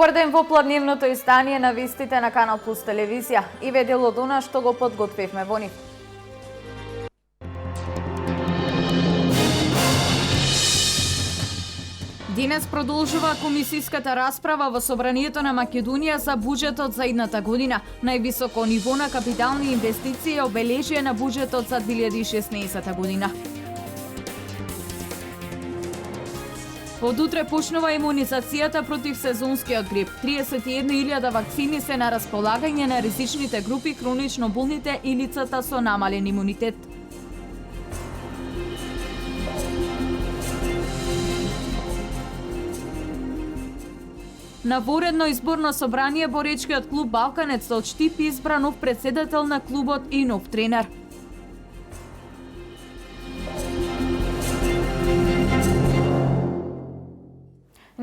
Добар ден во пладневното издание на вестите на Канал Плюс телевизија. И дел од она што го подготвивме во нив. Денес продолжува комисиската расправа во Собранието на Македонија за буџетот за идната година. Највисоко ниво на капитални инвестиции обележие на буџетот за 2016 година. Од утре почнува имунизацијата против сезонскиот грип. 31.000 вакцини се на располагање на ризичните групи, хронично болните и лицата со намален имунитет. На воредно изборно собрание боречкиот клуб Балканец од Штип избра нов претседател на клубот и нов тренер.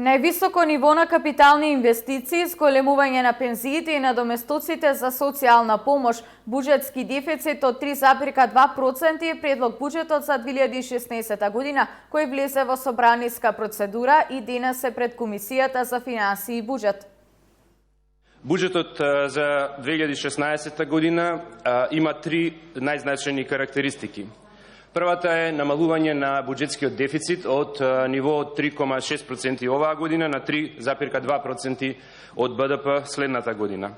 Највисоко ниво на капитални инвестиции, зголемување на пензиите и надоместоците за социјална помош, буџетски дефицит од 3,2% е предлог буџетот за 2016 година, кој влезе во собраниска процедура и денес се пред Комисијата за финансии и буџет. Буџетот за 2016 година има три најзначајни карактеристики. Првата е намалување на буџетскиот дефицит од ниво од 3,6% оваа година на 3,2% од БДП следната година.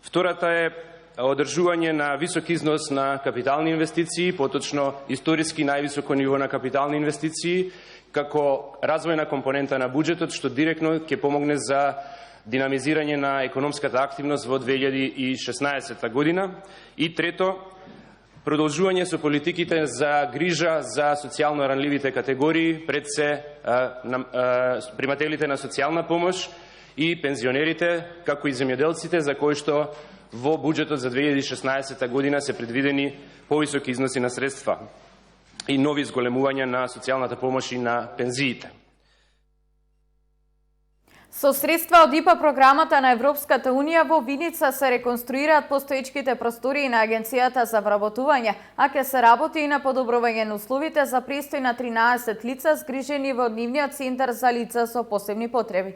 Втората е одржување на висок износ на капитални инвестиции, поточно историски највисоко ниво на капитални инвестиции, како развојна компонента на буџетот, што директно ќе помогне за динамизирање на економската активност во 2016 година. И трето, продолжување со политиките за грижа за социјално ранливите категории, пред се примателите на социјална помош и пензионерите, како и земјоделците, за кои што во буџетот за 2016 година се предвидени повисоки износи на средства и нови зголемувања на социјалната помош и на пензиите. Со средства од ИПА програмата на Европската Унија во Виница се реконструираат постоечките простории на Агенцијата за вработување, а ќе се работи и на подобрување на условите за престој на 13 лица згрижени во нивниот центар за лица со посебни потреби.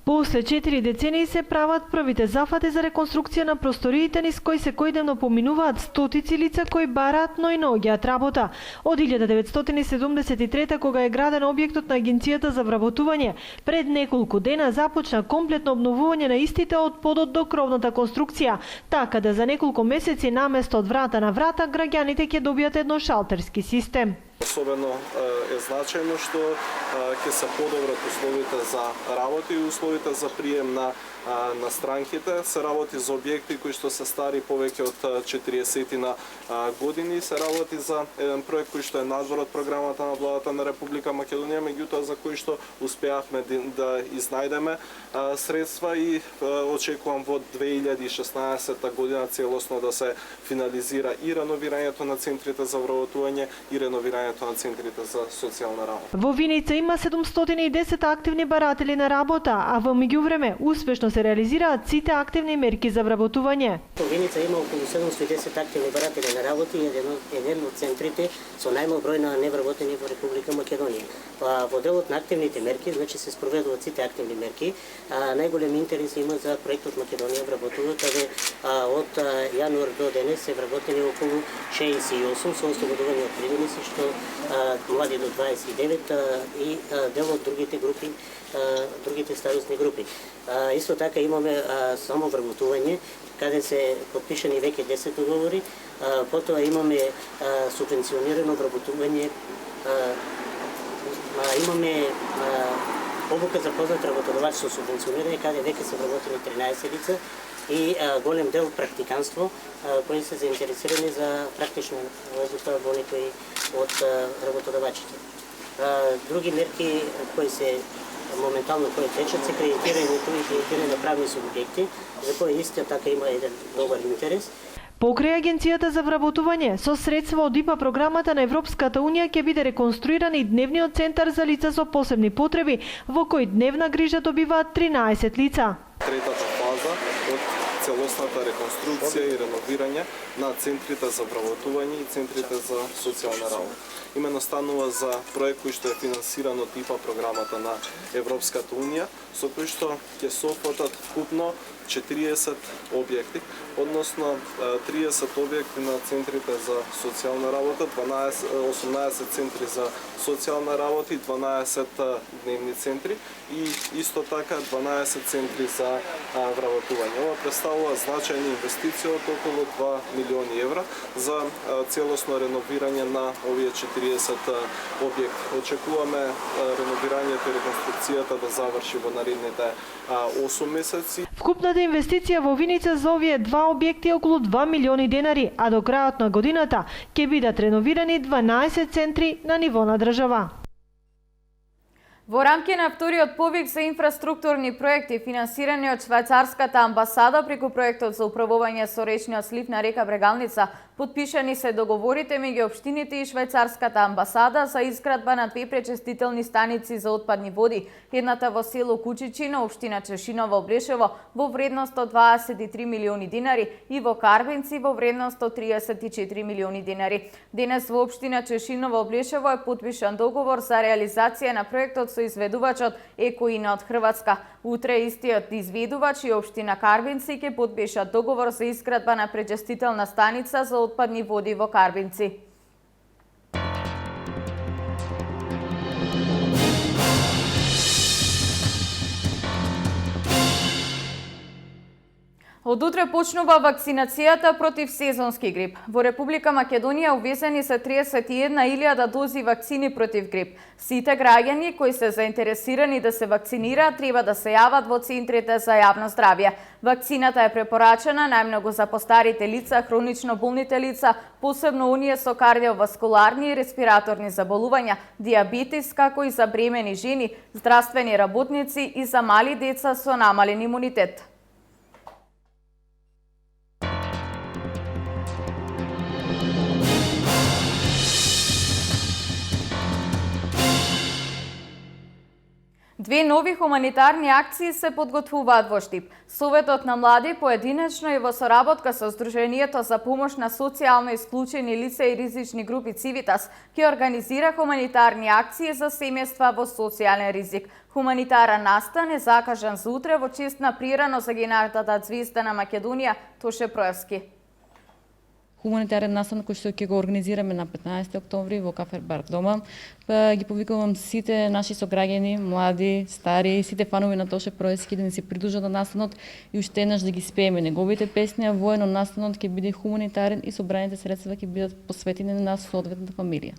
После 4 децении се прават првите зафати за реконструкција на просториите низ кои секојдневно поминуваат стотици лица кои бараат, но и наоѓаат работа. Од 1973 кога е граден објектот на Агенцијата за вработување, пред неколку дена започна комплетно обновување на истите од подот до кровната конструкција, така да за неколку месеци наместо од врата на врата граѓаните ќе добијат едно шалтерски систем. Особено е значајно што ќе се подобрат условите за работа и условите за прием на странките. Се работи за објекти кои што се стари повеќе од 40 години. Се работи за еден проект кој што е надвор од програмата на владата на Република Македонија, меѓутоа за кој што успеавме да изнајдеме средства и очекувам во 2016 година целосно да се финализира и реновирањето на центрите за вработување и реновирањето на центрите за социјална работа. Во Виница има 710 активни баратели на работа, а во меѓувреме успешно се реализираат сите активни мерки за вработување. Во Виница има околу 710 активни баратели на работа и еден од центрите со најмал број на невработени во Република Македонија. Во делот на активните мерки, значи се спроведуваат сите активни мерки. Најголем интерес има за проектот Македонија вработува, каде од јануар до денес се вработени околу 68 со ослободување од придомици, што млади до 29 и дел од другите групи, другите старосни групи. Исто така имаме само вработување, каде се подпишани веќе 10 договори, потоа имаме субвенционирано вработување, имаме обука за познат работодавач со субвенционирање, каде веќе се вработени 13 лица и голем дел практиканство, кои се заинтересирани за практична работа во некои од работодавачите. Други мерки кои се моментално кои течат се кредитирање на правни субјекти, за кои исто така има еден добар интерес. Покрај Агенцијата за вработување, со средства од ИПА програмата на Европската Унија ќе биде реконструиран и дневниот центар за лица со посебни потреби, во кој дневна грижа добиваат 13 лица. Третата фаза од целосната реконструкција и реновирање на центрите за вработување и центрите за социјална работа. Имено станува за проект кој што е финансиран од ИПА програмата на Европската унија, со кој што ќе се опфатат вкупно 40 објекти, односно 30 објекти на центрите за социјална работа, 18 центри за социјална работа и 12 дневни центри и исто така 12 центри за вработување. Ова представува значајна инвестиција од околу 2 милиони евра за целосно реновирање на овие 40 објекти. Очекуваме реновирањето и реконструкцијата да заврши во наредните 8 месеци. Вкупната инвестиција во Виница за овие два објекти е околу 2 милиони денари, а до крајот на годината ќе бидат реновирани 12 центри на ниво на држава. Во рамки на вториот повик за инфраструктурни проекти, финансирани од Швајцарската амбасада преку проектот за управување со речниот слив на река Брегалница, подпишани се договорите меѓу општините и Швајцарската амбасада за изградба на две пречистителни станици за отпадни води, едната во село Кучичино, општина Чешиново, Облешево, во вредност од 23 милиони динари и во Карбинци во вредност од 34 милиони динари. Денес во општина Чешиново, Облешево е подпишан договор за реализација на проектот со изведувачот Екоина од Хрватска. Утре истиот изведувач и општина Карбинци ќе подпишат договор за изградба на пречистителна станица за отпадни води во Карбинци. Од утре почнува вакцинацијата против сезонски грип. Во Република Македонија увезени се 31.000 дози вакцини против грип. Сите граѓани кои се заинтересирани да се вакцинираат треба да се јават во центрите за јавно здравје. Вакцината е препорачена најмногу за постарите лица, хронично болните лица, посебно оние со кардиоваскуларни и респираторни заболувања, диабетис, како и за бремени жени, здравствени работници и за мали деца со намален имунитет. Две нови хуманитарни акции се подготвуваат во Штип. Советот на млади поединечно и во соработка со Сдруженијето за помош на социјално исклучени лица и ризични групи Цивитас ќе организира хуманитарни акции за семејства во социјален ризик. Хуманитарен настан е закажан за утре во чест на прирано загинатата звезда на Македонија Тоше Проевски. Хуманитарен настан кој што ќе го организираме на 15 октомври во Кафе Бар дома. Ги повикувам сите наши сограѓани, млади, стари, сите фанови на Тоше Проевски да ни се придружат на настанот и уште еднаш да ги спееме неговите песни, а воено настанот ќе биде хуманитарен и собраните средства ќе бидат посветени на соодветната фамилија.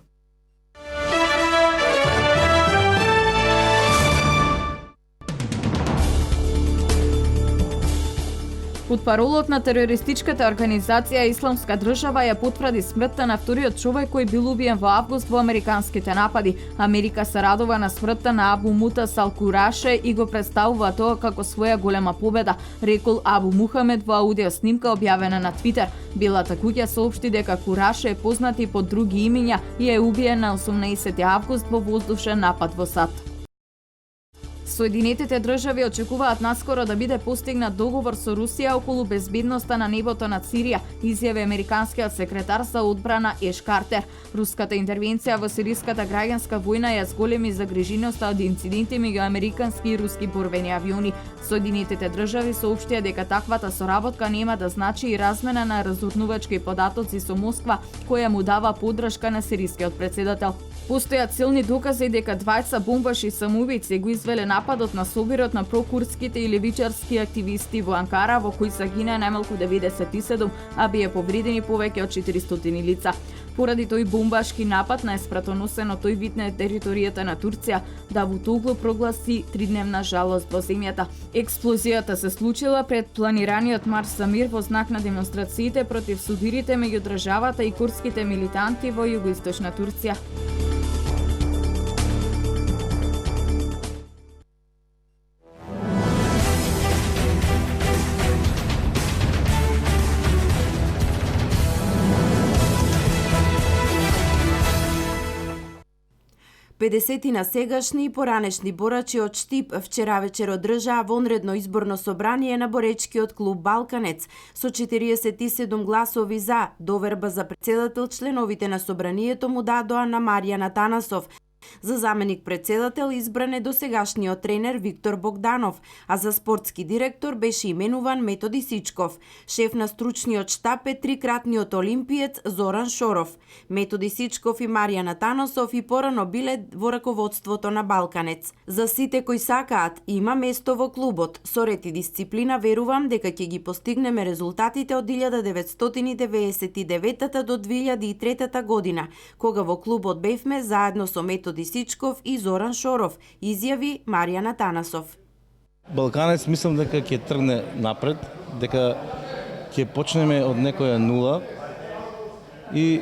Потпаролот на терористичката организација Исламска држава ја потврди смртта на вториот човек кој бил убиен во август во американските напади. Америка се радува на смртта на Абу Мутас ал-Кураше и го представува тоа како своја голема победа, рекол Абу Мухамед во аудио снимка објавена на Твитер. Белата куќа соопшти дека Кураше е познат и под други имиња и е убиен на 18 август во воздушен напад во САД. Соединетите држави очекуваат наскоро да биде постигнат договор со Русија околу безбедноста на небото над Сирија, изјави американскиот секретар за одбрана Еш Картер. Руската интервенција во сириската граѓанска војна ја зголеми загриженоста од инциденти меѓу американски и руски борбени авиони. Соединетите држави соопштија дека таквата соработка нема да значи и размена на разурнувачки податоци со Москва, која му дава поддршка на сирискиот председател. Постојат силни докази дека двајца бомбаши и самоубици го извеле нападот на собирот на прокурдските и левичарски активисти во Анкара, во кој загина најмалку 97, а бие повредени повеќе од 400 лица. Поради тој бомбашки напад на смртоносен тој вид на територијата на Турција, Давутоглу прогласи 3-дневна жалост во земјата. Експлозијата се случила пред планираниот марш за мир во знак на демонстрациите против судирите меѓу државата и курдските милитанти во југоисточна Турција. 50 на сегашни и поранешни борачи од Штип вчера вечер одржаа вонредно изборно собрание на боречкиот клуб Балканец со 47 гласови за. Доверба за председател членовите на собранието му дадоа на Маријан Атанасов. За заменик председател избран е досегашниот тренер Виктор Богданов, а за спортски директор беше именуван Методи Сичков. Шеф на стручниот штаб е трикратниот олимпиец Зоран Шоров. Методи Сичков и Маријан Атанасов и порано биле во раководството на Балканец. За сите кои сакаат, има место во клубот. Со ред и дисциплина верувам дека ќе ги постигнеме резултатите од 1999 до 2003 година, кога во клубот бевме заедно со Методи Сичков и Зоран Шоров, изјави Маријан Атанасов. Балканец мислам дека ќе тргне напред, дека ќе почнеме од некоја нула и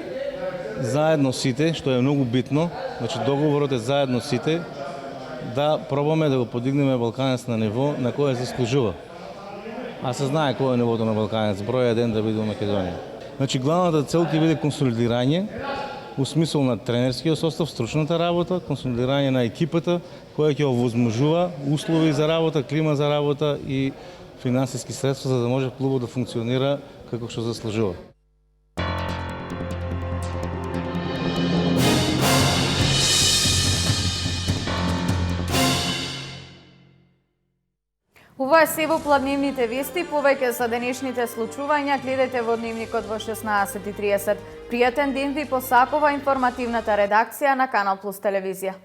заедно сите, што е многу битно, значи договорот е заедно сите, да пробаме да го подигнеме Балканец на ниво на кое заслужува. А се знае кој е нивото на Балканец, број 1 да биде во Македонија. Значи главната цел ќе биде консолидирање, у смисол на тренерскиот состав, стручната работа, консолидирање на екипата, која ќе овозможува услови за работа, клима за работа и финансиски средства, за да може клубот да функционира како што заслужува. Ова е се во Плавнивните вести. Повеќе за денешните случувања гледајте во Дневникот во 16:30. Пријатен ден ви посакува информативната редакција на Канал Плюс телевизија.